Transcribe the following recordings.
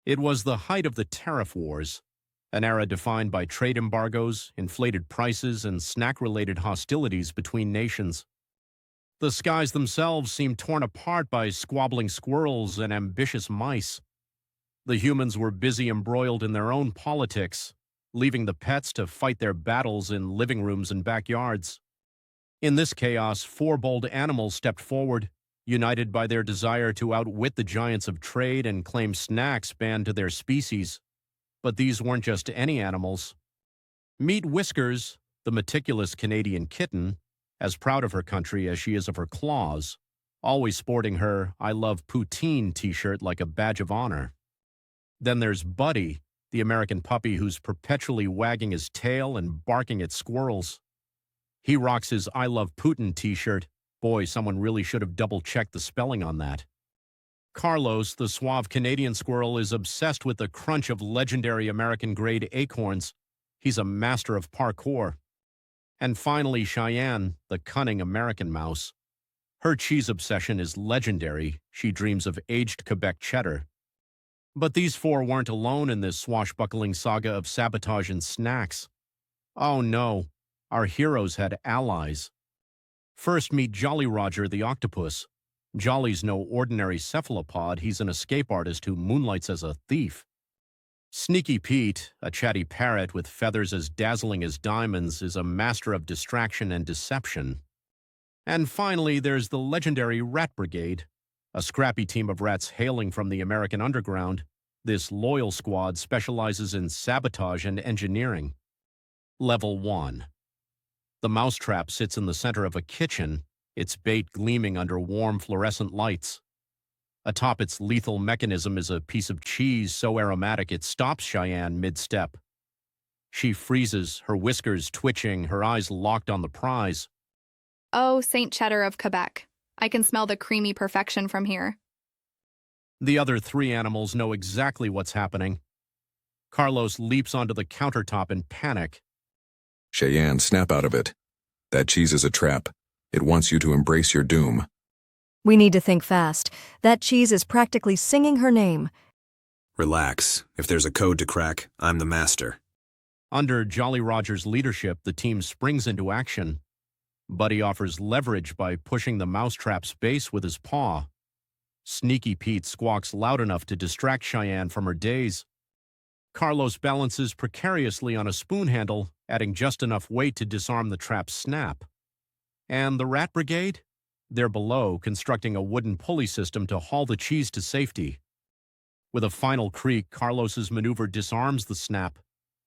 It was the height of the Tariff Wars, an era defined by trade embargoes, inflated prices, and snack-related hostilities between nations. The skies themselves seemed torn apart by squabbling squirrels and ambitious mice. The humans were busy embroiled in their own politics, leaving the pets to fight their battles in living rooms and backyards. In this chaos, four bold animals stepped forward, united by their desire to outwit the giants of trade and claim snacks banned to their species. But these weren't just any animals. Meet Whiskers, the meticulous Canadian kitten, as proud of her country as she is of her claws, always sporting her "I love poutine" t-shirt like a badge of honor. Then there's Buddy, the American puppy who's perpetually wagging his tail and barking at squirrels. He rocks his "I love Putin" t-shirt. Boy, someone really should have double-checked the spelling on that. Carlos, the suave Canadian squirrel, is obsessed with the crunch of legendary American-grade acorns. He's a master of parkour. And finally, Cheyenne, the cunning American mouse. Her cheese obsession is legendary. She dreams of aged Quebec cheddar. But these four weren't alone in this swashbuckling saga of sabotage and snacks. Oh no, our heroes had allies. First, meet Jolly Roger the octopus. Jolly's no ordinary cephalopod, he's an escape artist who moonlights as a thief. Sneaky Pete, a chatty parrot with feathers as dazzling as diamonds, is a master of distraction and deception. And finally, there's the legendary Rat Brigade, a scrappy team of rats hailing from the American underground. This loyal squad specializes in sabotage and engineering. Level 1. The mousetrap sits in the center of a kitchen, its bait gleaming under warm fluorescent lights. Atop its lethal mechanism is a piece of cheese so aromatic it stops Cheyenne mid-step. She freezes, her whiskers twitching, her eyes locked on the prize. Oh, Saint Cheddar of Quebec. I can smell the creamy perfection from here. The other three animals know exactly what's happening. Carlos leaps onto the countertop in panic. Cheyenne, snap out of it. That cheese is a trap. It wants you to embrace your doom. We need to think fast. That cheese is practically singing her name. Relax. If there's a code to crack, I'm the master. Under Jolly Roger's leadership, the team springs into action. Buddy offers leverage by pushing the mousetrap's base with his paw. Sneaky Pete squawks loud enough to distract Cheyenne from her daze. Carlos balances precariously on a spoon handle, adding just enough weight to disarm the trap's snap. And the Rat Brigade? They're below, constructing a wooden pulley system to haul the cheese to safety. With a final creak, Carlos's maneuver disarms the snap.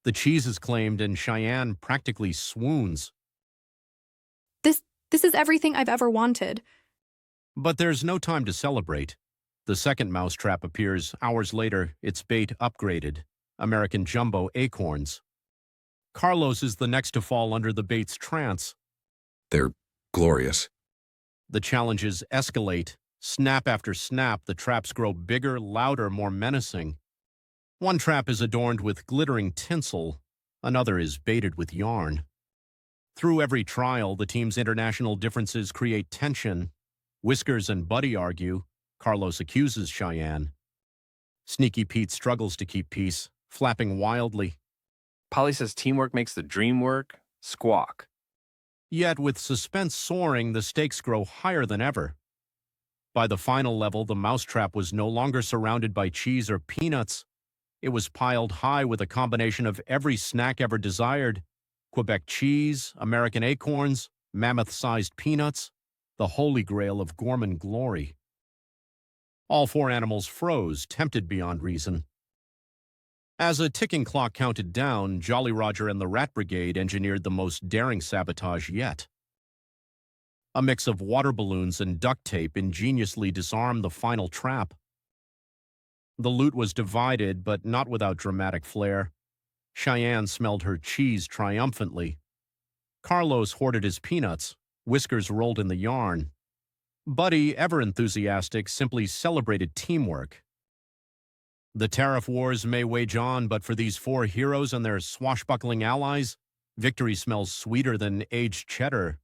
The cheese is claimed, and Cheyenne practically swoons. This is everything I've ever wanted. But there's no time to celebrate. The second mousetrap appears hours later, its bait upgraded. American jumbo acorns. Carlos is the next to fall under the bait's trance. They're glorious. The challenges escalate. Snap after snap, the traps grow bigger, louder, more menacing. One trap is adorned with glittering tinsel. Another is baited with yarn. Through every trial, the team's international differences create tension. Whiskers and Buddy argue. Carlos accuses Cheyenne. Sneaky Pete struggles to keep peace, flapping wildly. Polly says teamwork makes the dream work. Squawk. Yet, with suspense soaring, the stakes grow higher than ever. By the final level, the mousetrap was no longer surrounded by cheese or peanuts. It was piled high with a combination of every snack ever desired. Quebec cheese, American acorns, mammoth-sized peanuts, the holy grail of gourmand glory. All four animals froze, tempted beyond reason. As a ticking clock counted down, Jolly Roger and the Rat Brigade engineered the most daring sabotage yet. A mix of water balloons and duct tape ingeniously disarmed the final trap. The loot was divided, but not without dramatic flair. Cheyenne smelled her cheese triumphantly. Carlos hoarded his peanuts. Whiskers rolled in the yarn. Buddy, ever enthusiastic, simply celebrated teamwork. The tariff wars may wage on, but for these four heroes and their swashbuckling allies, victory smells sweeter than aged cheddar.